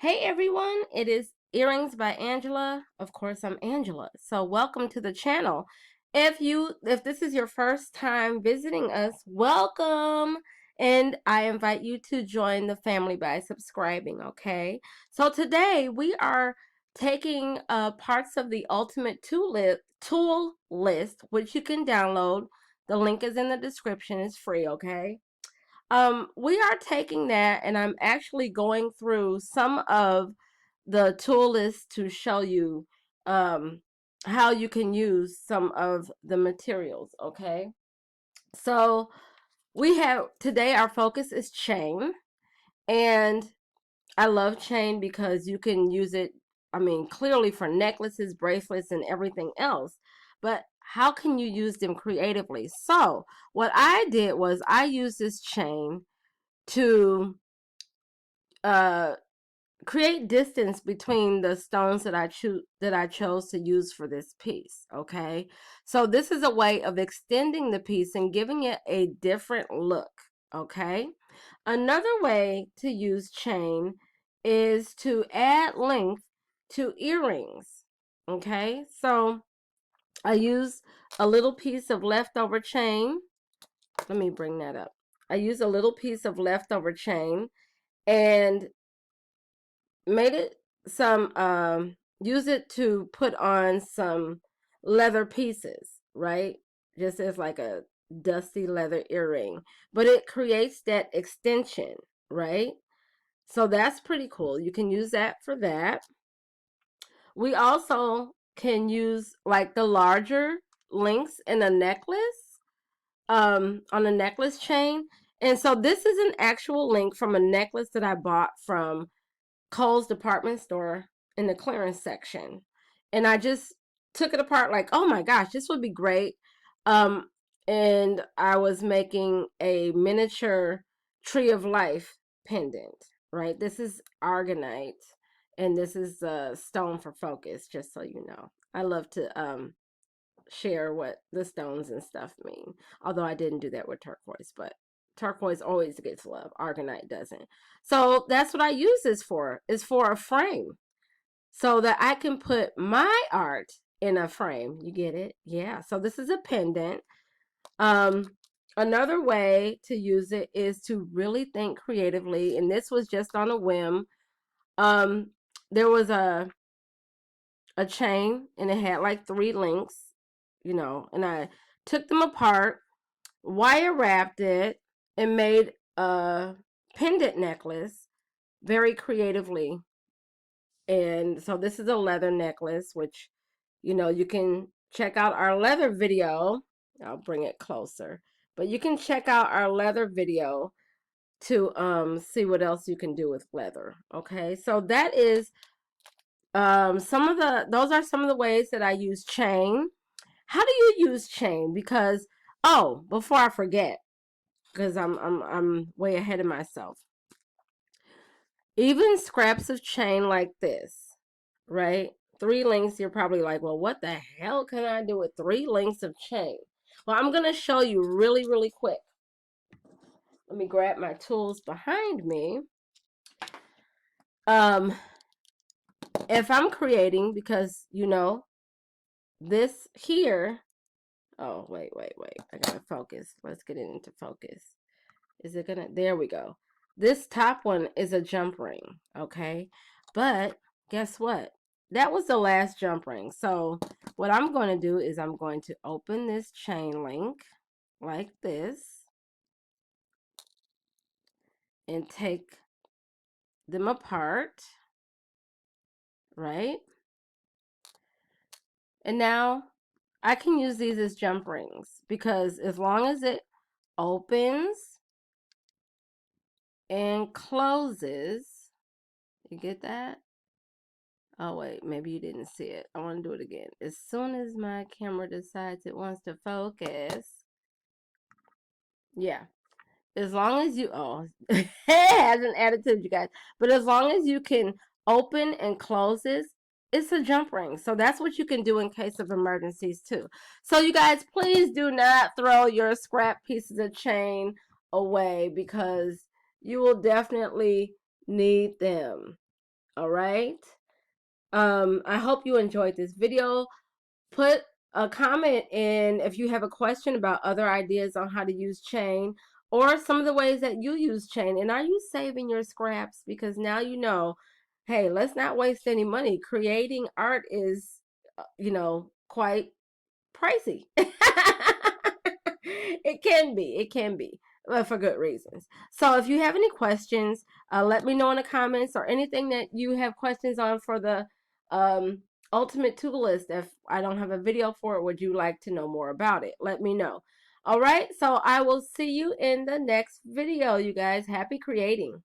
Hey everyone, it is Earrings by Angela. Of course, I'm Angela. So welcome to the channel. If this is your first time visiting us, welcome. And I invite you to join the family by subscribing, okay? So today we are taking parts of the Ultimate tool list, which you can download. The link is in the description. It's free, okay? We are taking that and I'm actually going through some of the tool list to show you how you can use some of the materials, okay? So we have today our focus is chain, and I love chain because you can use it, I mean, clearly for necklaces, bracelets, and everything else. But how can you use them creatively? So what I did was I used this chain to uh create distance between the stones that I chose to use for this piece. Okay, so this is a way of extending the piece and giving it a different look. Okay, another way to use chain is to add length to earrings. Okay, so I use a little piece of leftover chain. Let me bring that up. I use a little piece of leftover chain and made it some use it to put on some leather pieces, right? Just as like a dusty leather earring, but it creates that extension, right? So that's pretty cool. You can use that for that. We also can use like the larger links in a necklace, on a necklace chain. And so this is an actual link from a necklace that I bought from Kohl's department store in the clearance section. And I just took it apart like, oh my gosh, this would be great. Um, and I was making a miniature tree of life pendant, right? This is argonite and this is stone for focus, just so you know. I love to share what the stones and stuff mean. Although I didn't do that with turquoise, but turquoise always gets love. Argonite doesn't. So that's what I use this for, is for a frame. So that I can put my art in a frame. You get it? Yeah. So this is a pendant. Um, Another way to use it is to really think creatively. And this was just on a whim. Um, there was a chain and it had like 3 links, and I took them apart, wire wrapped it, and made a pendant necklace very creatively. And so this is a leather necklace, which, you can check out our leather video. I'll bring it closer, but you can check out our leather video to see what else you can do with leather. Okay, so that is those are some of the ways that I use chain. How do you use chain? Because, oh, before I forget, because I'm way ahead of myself. Even scraps of chain like this, right? 3 links, you're probably like, well, what the hell can I do with 3 links of chain? Well, I'm going to show you really, really quick. Let me grab my tools behind me. Um, if I'm creating, because, this here, oh, wait. I got to focus. Let's get it into focus. Is it gonna, there we go. This top one is a jump ring, okay? But guess what? That was the last jump ring. So what I'm going to do is I'm going to open this chain link like this and take them apart, right? And now I can use these as jump rings because as long as it opens and closes, you get that? Oh, wait, maybe you didn't see it. I want to do it again. As soon as my camera decides it wants to focus. Yeah. As long as you, oh, it has an attitude, you guys. But as long as you can open and close this, it's a jump ring. So that's what you can do in case of emergencies too. So you guys, please do not throw your scrap pieces of chain away because you will definitely need them. All right. I hope you enjoyed this video. Put a comment in if you have a question about other ideas on how to use chain or some of the ways that you use chain. And are you saving your scraps? Because now you know, hey, let's not waste any money. Creating art is, quite pricey. It can be, for good reasons. So if you have any questions, let me know in the comments, or anything that you have questions on for the um, ultimate tool list. If I don't have a video for it, would you like to know more about it? Let me know. All right, so I will see you in the next video, you guys. Happy creating.